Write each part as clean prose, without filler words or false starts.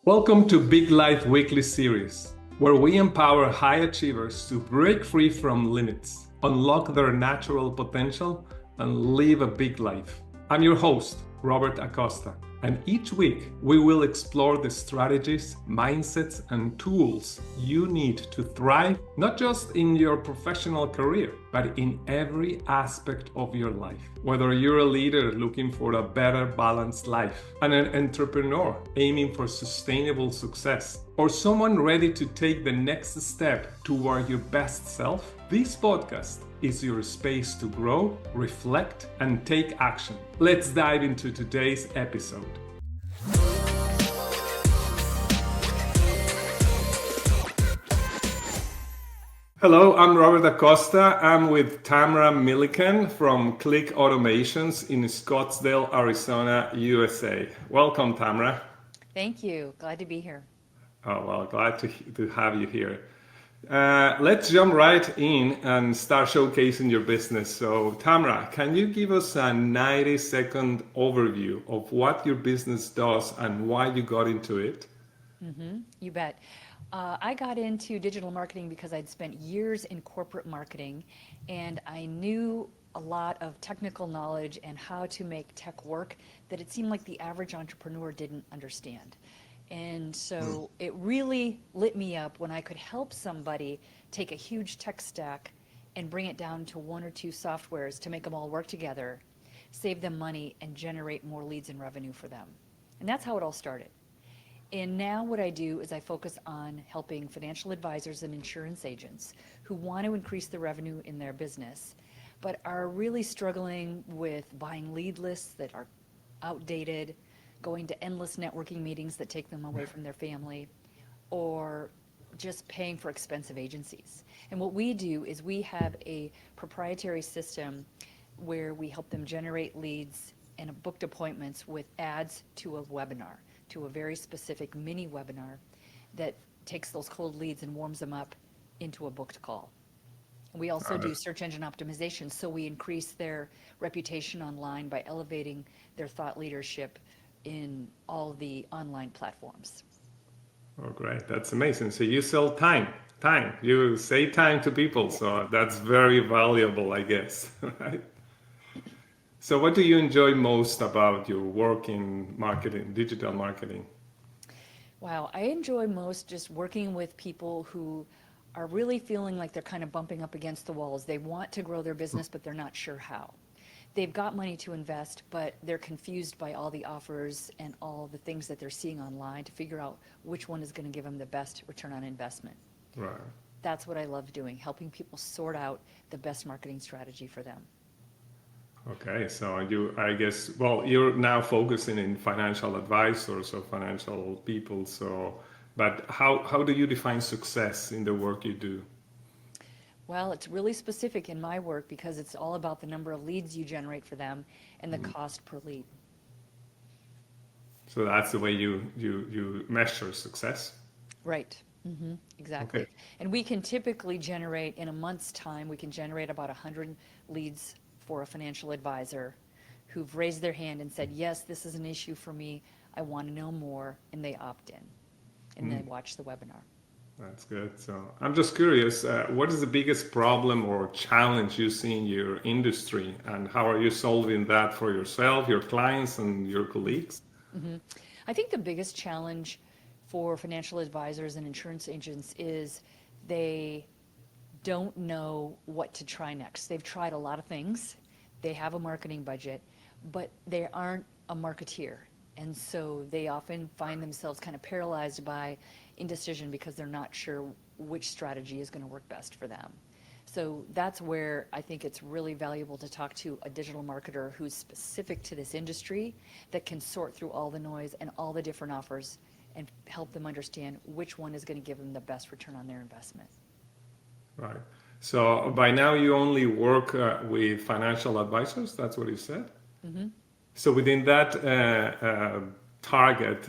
Welcome to Big Life Weekly Series, where we empower high achievers to break free from limits, unlock their natural potential, and live a big life. I'm your host, Robert Acosta, and each week we will explore the strategies, mindsets, and tools you need to thrive, not just in your professional career, but in every aspect of your life. Whether you're a leader looking for a better balanced life, an entrepreneur aiming for sustainable success, or someone ready to take the next step toward your best self, this podcast is your space to grow, reflect, and take action. Let's dive into today's episode. Hello, I'm Robert Acosta. I'm with Tamra Millikan from Click Automations in Scottsdale, Arizona, USA. Welcome, Tamra. Thank you. Glad to be here. Oh, well, glad to have you here. Let's jump right in and start showcasing your business. So, Tamra, can you give us a 90-second overview of what your business does and why you got into it? You bet. I got into digital marketing because I'd spent years in corporate marketing and I knew a lot of technical knowledge and how to make tech work that it seemed like the average entrepreneur didn't understand. And so it really lit me up when I could help somebody take a huge tech stack and bring it down to one or two softwares to make them all work together, save them money, and generate more leads and revenue for them. And that's how it all started. And now what I do is I focus on helping financial advisors and insurance agents who want to increase the revenue in their business, but are really struggling with buying lead lists that are outdated, going to endless networking meetings that take them away from their family, or just paying for expensive agencies. And what we do is we have a proprietary system where we help them generate leads and booked appointments with ads to a webinar, to a very specific mini webinar that takes those cold leads and warms them up into a booked call. We also do search engine optimization, so we increase their reputation online by elevating their thought leadership in all the online platforms. Oh, great. That's amazing. So you sell time. You save time to people. So that's very valuable, I guess, right? So what do you enjoy most about your work in marketing, digital marketing? Wow, I enjoy most just working with people who are really feeling like they're kind of bumping up against the walls. They want to grow their business, but they're not sure how. They've got money to invest, but they're confused by all the offers and all the things that they're seeing online to figure out which one is going to give them the best return on investment. Right. That's what I love doing, helping people sort out the best marketing strategy for them. Okay, so I guess, well, you're now focusing in financial advisors or financial people. So, but how do you define success in the work you do? Well, it's really specific in my work because it's all about the number of leads you generate for them and the cost per lead. So that's the way you measure success. Right. Exactly. Okay. And we can typically generate, in a month's time, we can generate about 100 leads for a financial advisor who've raised their hand and said, yes, this is an issue for me. I want to know more. And they opt in and they watch the webinar. That's good. So I'm just curious, what is the biggest problem or challenge you see in your industry, and how are you solving that for yourself, your clients, and your colleagues? I think the biggest challenge for financial advisors and insurance agents is they don't know what to try next. They've tried a lot of things. They have a marketing budget, but they aren't a marketeer. And so they often find themselves kind of paralyzed by indecision because they're not sure which strategy is going to work best for them. So that's where I think it's really valuable to talk to a digital marketer who's specific to this industry that can sort through all the noise and all the different offers and help them understand which one is going to give them the best return on their investment. Right. So by now you only work with financial advisors. That's what you said. So within that target,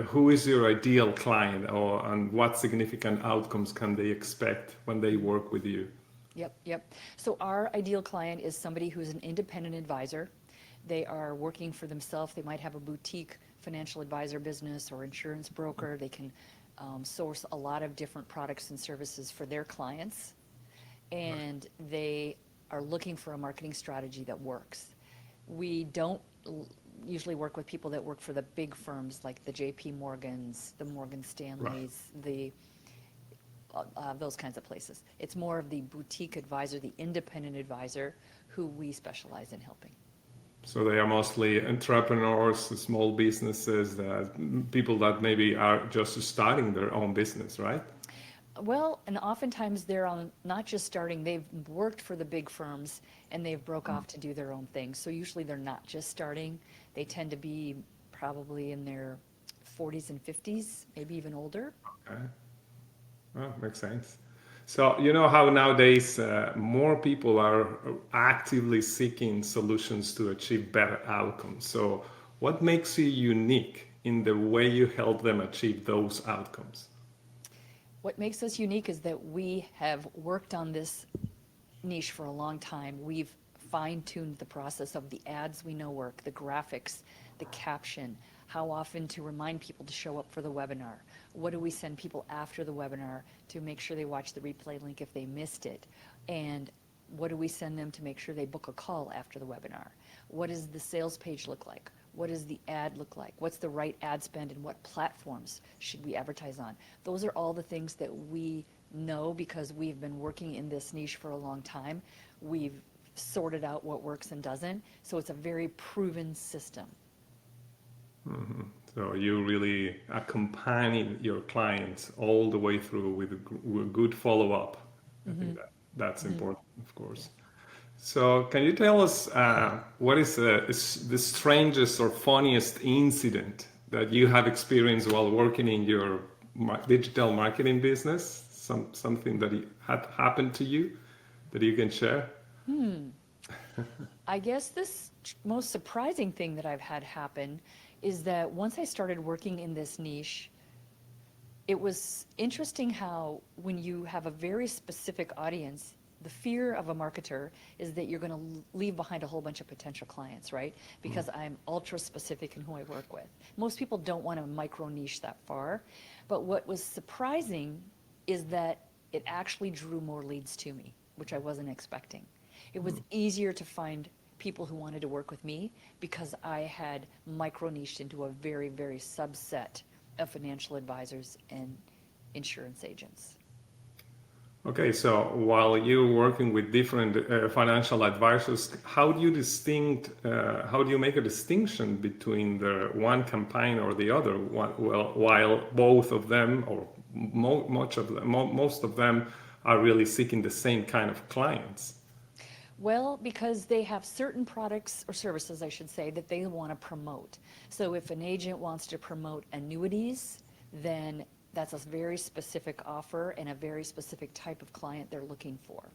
who is your ideal client, and what significant outcomes can they expect when they work with you? Yep. So our ideal client is somebody who's an independent advisor. They are working for themselves. They might have a boutique financial advisor business or insurance broker. They can source a lot of different products and services for their clients, and they are looking for a marketing strategy that works. We don't usually work with people that work for the big firms like the JP Morgans, the Morgan Stanleys, the those kinds of places. It's more of the boutique advisor, the independent advisor, who we specialize in helping. So they are mostly entrepreneurs, small businesses, people that maybe are just starting their own business, right? Well, and oftentimes they're not just starting, they've worked for the big firms and they've broke off to do their own thing. So usually they're not just starting. They tend to be probably in their 40s and 50s, maybe even older. Okay. Well, makes sense. So, you know how nowadays more people are actively seeking solutions to achieve better outcomes. So, what makes you unique in the way you help them achieve those outcomes? What makes us unique is that we have worked on this niche for a long time. We've fine-tuned the process of the ads we know work, the graphics, the caption, how often to remind people to show up for the webinar. What do we send people after the webinar to make sure they watch the replay link if they missed it? And what do we send them to make sure they book a call after the webinar? What does the sales page look like? What does the ad look like? What's the right ad spend and what platforms should we advertise on? Those are all the things that we know because we've been working in this niche for a long time. We've sorted out what works and doesn't. So it's a very proven system. Mm-hmm. So you really accompany your clients all the way through with with good follow-up. I think that's important, of course. So can you tell us what is the strangest or funniest incident that you have experienced while working in your digital marketing business? Something that had happened to you that you can share? I guess this most surprising thing that I've had happen is that once I started working in this niche, it was interesting how when you have a very specific audience, the fear of a marketer is that you're going to leave behind a whole bunch of potential clients, right? Because I'm ultra specific in who I work with. Most people don't want to micro niche that far. But what was surprising is that it actually drew more leads to me, which I wasn't expecting. It was easier to find people who wanted to work with me because I had micro niched into a very, very subset of financial advisors and insurance agents. Okay, so while you're working with different financial advisors, how do you make a distinction between the one campaign or the other? While both of them, or most of them, are really seeking the same kind of clients. Well, because they have certain products or services, I should say, that they want to promote. So if an agent wants to promote annuities, then that's a very specific offer and a very specific type of client they're looking for.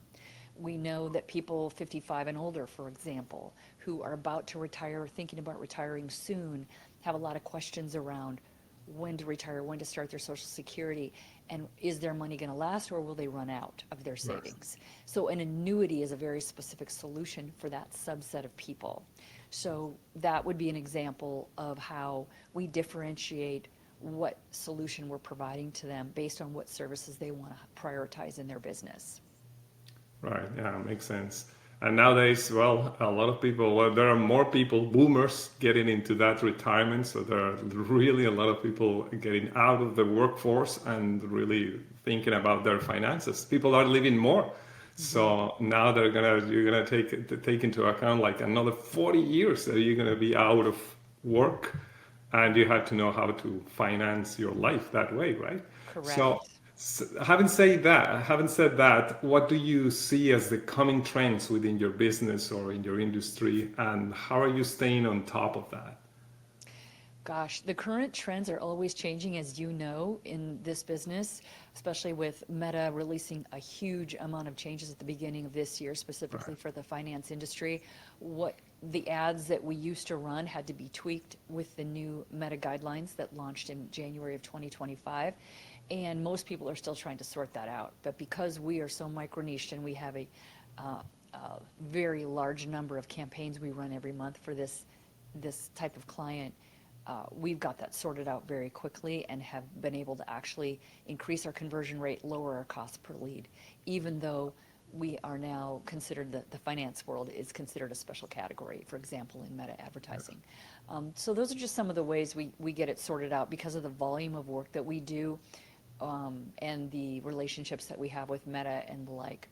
We know that people 55 and older, for example, who are about to retire or thinking about retiring soon, have a lot of questions around when to retire, when to start their Social Security, and is their money going to last or will they run out of their savings? Right. So an annuity is a very specific solution for that subset of people. So that would be an example of how we differentiate what solution we're providing to them based on what services they want to prioritize in their business. Right, yeah, makes sense. And nowadays, well, a lot of people, well, there are more people, boomers, getting into that retirement. So there are really a lot of people getting out of the workforce and really thinking about their finances. People are living more. So now you're gonna take into account like another 40 years that you're gonna be out of work, and you have to know how to finance your life that way, right? Correct. So having said that, what do you see as the coming trends within your business or in your industry, and how are you staying on top of that? Gosh, the current trends are always changing, as you know, in this business, especially with Meta releasing a huge amount of changes at the beginning of this year, specifically for the finance industry. What the ads that we used to run had to be tweaked with the new Meta guidelines that launched in January of 2025. And most people are still trying to sort that out. But because we are so micro-niched and we have a very large number of campaigns we run every month for this type of client, we've got that sorted out very quickly and have been able to actually increase our conversion rate, lower our cost per lead, even though we are now considered, the finance world is considered a special category, for example, in meta advertising. So those are just some of the ways we get it sorted out because of the volume of work that we do, and the relationships that we have with Meta and the like.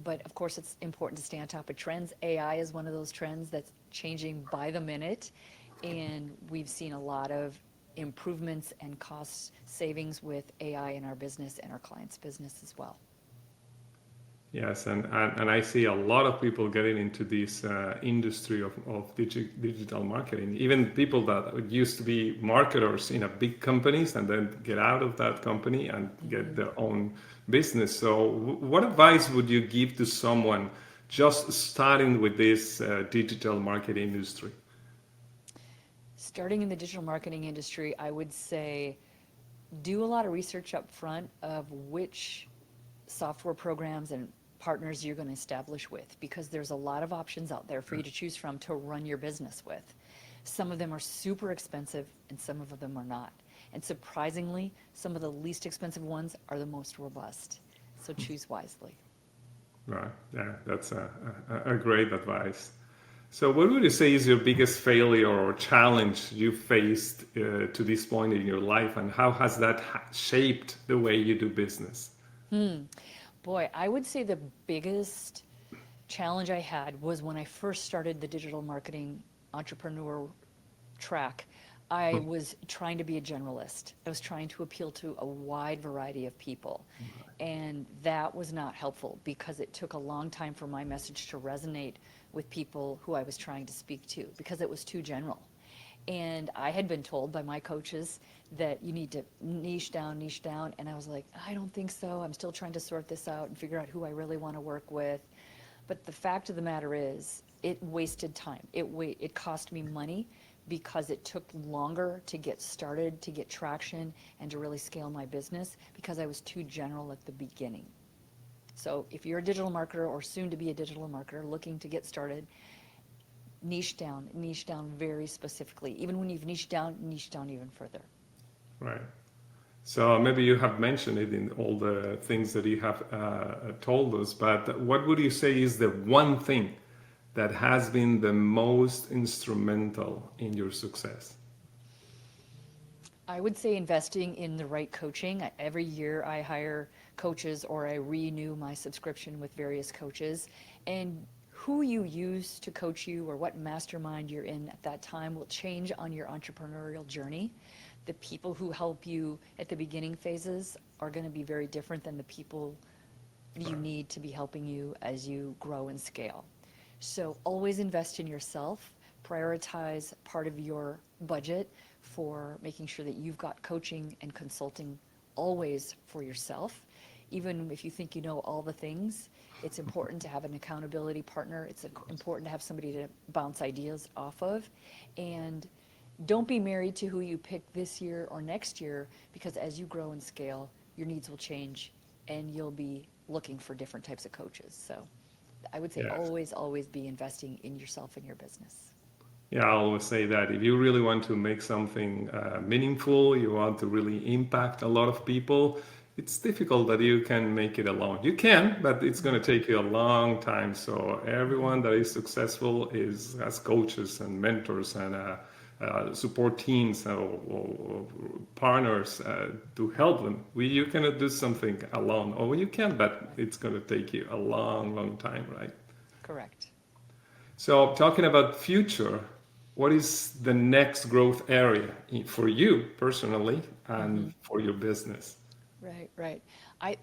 But of course, it's important to stay on top of trends. AI is one of those trends that's changing by the minute, and we've seen a lot of improvements and cost savings with AI in our business and our clients' business as well. Yes, and I see a lot of people getting into this industry of digital marketing. Even people that used to be marketers in a big companies and then get out of that company and get their own business. So, what advice would you give to someone just starting with this digital marketing industry? Starting in the digital marketing industry, I would say do a lot of research up front of which software programs and partners you're going to establish with, because there's a lot of options out there for you to choose from to run your business with. Some of them are super expensive and some of them are not. And surprisingly, some of the least expensive ones are the most robust. So choose wisely. Right. Yeah, that's a great advice. So, what would you say is your biggest failure or challenge you faced to this point in your life, and how has that shaped the way you do business? Boy, I would say the biggest challenge I had was when I first started the digital marketing entrepreneur track. I was trying to be a generalist. I was trying to appeal to a wide variety of people. And that was not helpful because it took a long time for my message to resonate with people who I was trying to speak to because it was too general. And I had been told by my coaches that you need to niche down. And I was like, I don't think so. I'm still trying to sort this out and figure out who I really want to work with. But the fact of the matter is, it wasted time. It cost me money because it took longer to get started, to get traction, and to really scale my business because I was too general at the beginning. So if you're a digital marketer or soon to be a digital marketer looking to get started, niche down very specifically. Even when you've niche down even further. Right. So maybe you have mentioned it in all the things that you have told us, but what would you say is the one thing that has been the most instrumental in your success? I would say investing in the right coaching. Every year I hire coaches or I renew my subscription with various coaches. And who you use to coach you or what mastermind you're in at that time will change on your entrepreneurial journey. The people who help you at the beginning phases are going to be very different than the people you need to be helping you as you grow and scale. So always invest in yourself. Prioritize part of your budget for making sure that you've got coaching and consulting always for yourself. Even if you think you know all the things, it's important to have an accountability partner. It's important to have somebody to bounce ideas off of. And don't be married to who you pick this year or next year, because as you grow and scale, your needs will change and you'll be looking for different types of coaches. So I would say Yes. always be investing in yourself and your business. Yeah, I always say that if you really want to make something meaningful, you want to really impact a lot of people, it's difficult that you can make it alone. You can, but it's going to take you a long time. So everyone that is successful has coaches and mentors and support teams or partners to help them. You cannot do something alone, or you can, but it's going to take you a long time, right? Correct. So, talking about future, what is the next growth area for you personally and for your business? Right.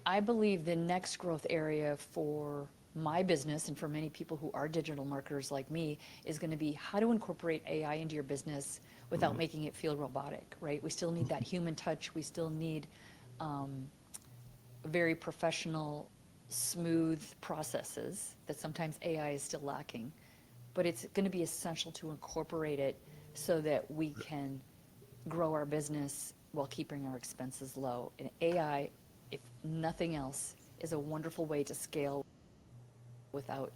I believe the next growth area for my business and for many people who are digital marketers like me is going to be how to incorporate AI into your business without making it feel robotic, right? We still need that human touch. We still need very professional, smooth processes that sometimes AI is still lacking. But it's going to be essential to incorporate it so that we can grow our business while keeping our expenses low. And AI, if nothing else, is a wonderful way to scale without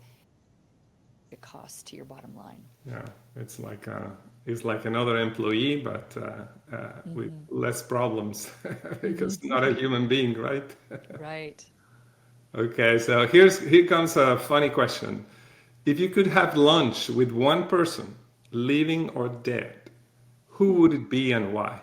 a cost to your bottom line. Yeah, it's like He's like another employee, but with less problems because not a human being, right? Right. Okay, so here comes a funny question. If you could have lunch with one person, living or dead, who would it be and why?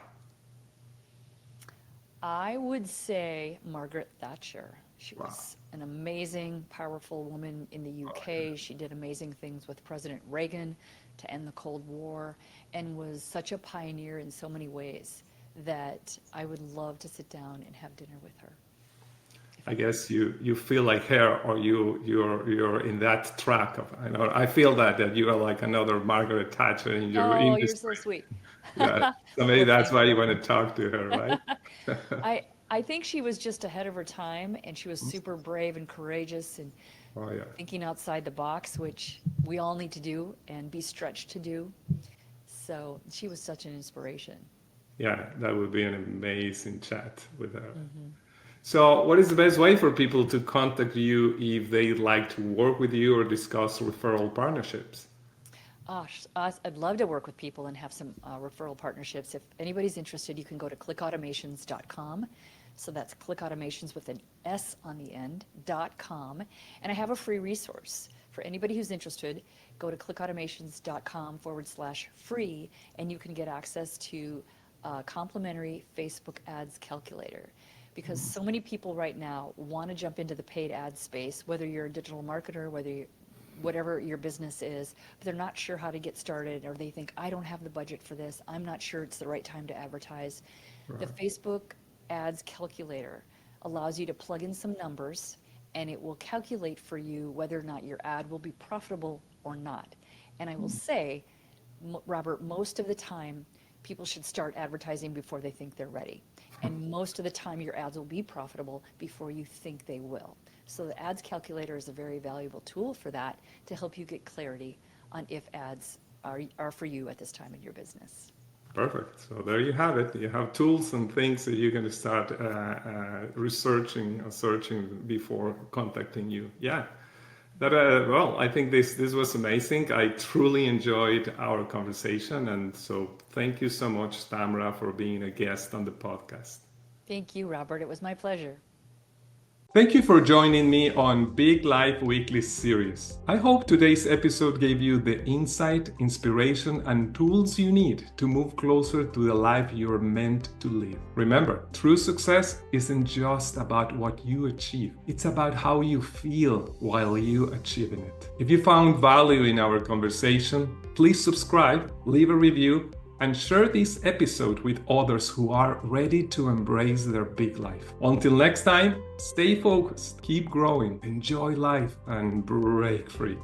I would say Margaret Thatcher. She Wow. was an amazing, powerful woman in the Oh, yeah. UK. She did amazing things with President Reagan to end the Cold War and was such a pioneer in so many ways that I would love to sit down and have dinner with her if I I could. guess you feel like her, or you're in that track of. I know I feel that you are like another Margaret Thatcher in your Oh, you're so industry. sweet. Yeah, so maybe Well, that's thank why you. you want to talk to her, right? I think she was just ahead of her time and she was super brave and courageous and Oh yeah, thinking outside the box, which we all need to do and be stretched to do. So she was such an inspiration. yeah, that would be an amazing chat with her. So, what is the best way for people to contact you if they'd like to work with you or discuss referral partnerships? I'd love to work with people and have some referral partnerships. If anybody's interested, you can go to clickautomations.com. So that's clickautomations with an S on the end.com. And I have a free resource for anybody who's interested. Go to clickautomations.com/free, and you can get access to a complimentary Facebook ads calculator. Because so many people right now want to jump into the paid ad space, whether you're a digital marketer, whatever your business is, but they're not sure how to get started, or they think, I don't have the budget for this. I'm not sure it's the right time to advertise. The Facebook ads calculator allows you to plug in some numbers, and it will calculate for you whether or not your ad will be profitable or not. And I will say, Robert, most of the time, people should start advertising before they think they're ready. And most of the time, your ads will be profitable before you think they will. So the ads calculator is a very valuable tool for that to help you get clarity on if ads are for you at this time in your business. Perfect. So there you have it. You have tools and things that you're going to start researching or searching before contacting you. Yeah. That well, I think this was amazing. I truly enjoyed our conversation, and so thank you so much, Tamra, for being a guest on the podcast. Thank you, Robert. It was my pleasure. Thank you for joining me on Big Life Weekly series. I hope today's episode gave you the insight, inspiration, and tools you need to move closer to the life you're meant to live. Remember, true success isn't just about what you achieve, it's about how you feel while you achieving it. If you found value in our conversation, please subscribe, leave a review, and share this episode with others who are ready to embrace their big life. Until next time, stay focused, keep growing, enjoy life, and break free.